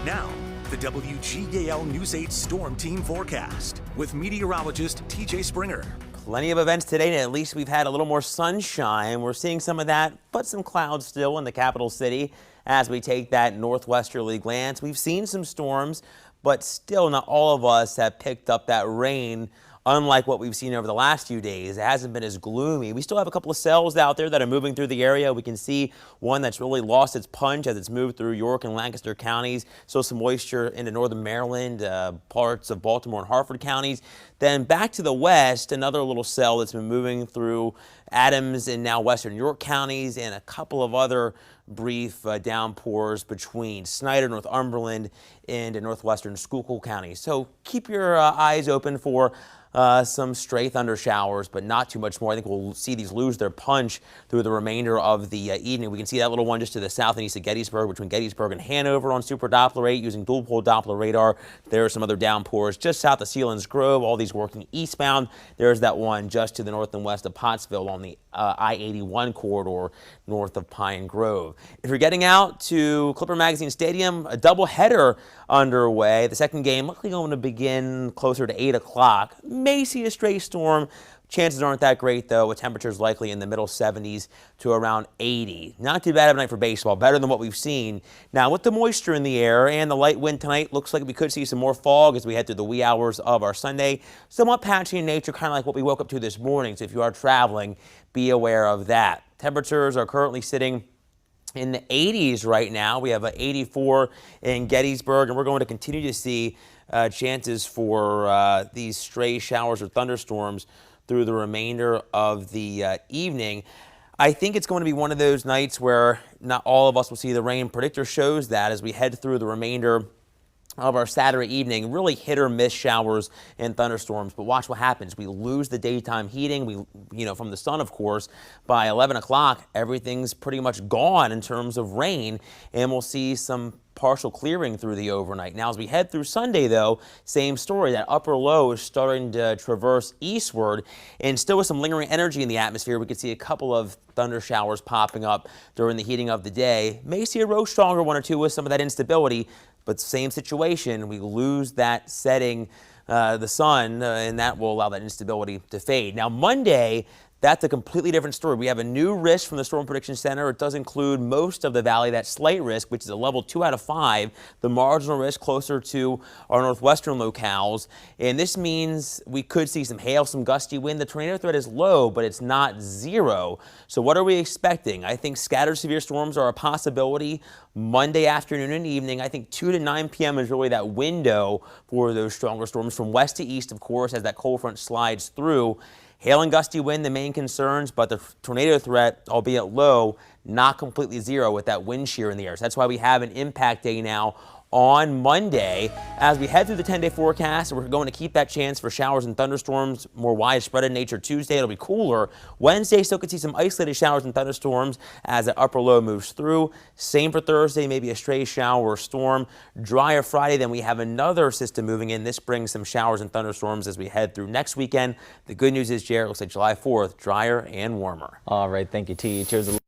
Now, the WGAL News 8 Storm Team forecast with meteorologist TJ Springer. Plenty of events today, and at least we've had a little more sunshine. We're seeing some of that, but some clouds still in the capital city as we take that northwesterly glance. We've seen some storms, but still not all of us have picked up that rain. Unlike what we've seen over the last few days, it hasn't been as gloomy. We still have a couple of cells out there that are moving through the area. We can see one that's really lost its punch as it's moved through York and Lancaster counties. Still some moisture into northern Maryland, parts of Baltimore and Harford counties. Then back to the west, another little cell that's been moving through Adams and now western York counties, and a couple of other brief downpours between Snyder, Northumberland, and northwestern Schuylkill County. So keep your eyes open for some stray thunder showers, but not too much more. I think we'll see these lose their punch through the remainder of the evening. We can see that little one just to the south and east of Gettysburg, between Gettysburg and Hanover on Super Doppler 8 using dual pole Doppler radar. There are some other downpours just south of Sealands Grove, all these working eastbound. There's that one just to the north and west of Pottsville on the I-81 corridor north of Pine Grove. If you're getting out to Clipper Magazine Stadium, a doubleheader underway. The second game likely going to begin closer to 8 o'clock. May see a stray storm. Chances aren't that great, though, with temperatures likely in the middle 70s to around 80. Not too bad of a night for baseball, better than what we've seen. Now, with the moisture in the air and the light wind tonight, looks like we could see some more fog as we head through the wee hours of our Sunday. Somewhat patchy in nature, kind of like what we woke up to this morning. So if you are traveling, be aware of that. Temperatures are currently sitting in the 80s right now. We have an 84 in Gettysburg, and we're going to continue to see chances for these stray showers or thunderstorms through the remainder of the evening. I think it's going to be one of those nights where not all of us will see the rain. Predictor shows that as we head through the remainder of our Saturday evening, really hit or miss showers and thunderstorms. But watch what happens. We lose the daytime heating, from the sun, of course. By 11 o'clock, everything's pretty much gone in terms of rain, and we'll see some partial clearing through the overnight. Now, as we head through Sunday, though, same story. That upper low is starting to traverse eastward, and still with some lingering energy in the atmosphere, we could see a couple of thunder showers popping up during the heating of the day. May see a row stronger one or two with some of that instability, but same situation. We lose that setting, the sun, and that will allow that instability to fade. Now, Monday, that's a completely different story. We have a new risk from the Storm Prediction Center. It does include most of the valley, that slight risk, which is a level 2 out of 5. The marginal risk closer to our northwestern locales. And this means we could see some hail, some gusty wind. The tornado threat is low, but it's not zero. So what are we expecting? I think scattered severe storms are a possibility Monday afternoon and evening. I think 2 to 9 p.m. is really that window for those stronger storms from west to east, of course, as that cold front slides through. Hail and gusty wind, the main concerns, but the tornado threat, albeit low, not completely zero with that wind shear in the air. So that's why we have an impact day now on Monday. As we head through the 10-day forecast, we're going to keep that chance for showers and thunderstorms more widespread in nature. Tuesday, it'll be cooler. Wednesday, still could see some isolated showers and thunderstorms as the upper low moves through. Same for Thursday, maybe a stray shower or storm. Drier Friday, then we have another system moving in. This brings some showers and thunderstorms as we head through next weekend. The good news is, Jared, it looks like July 4th, drier and warmer. All right, thank you, T. Cheers.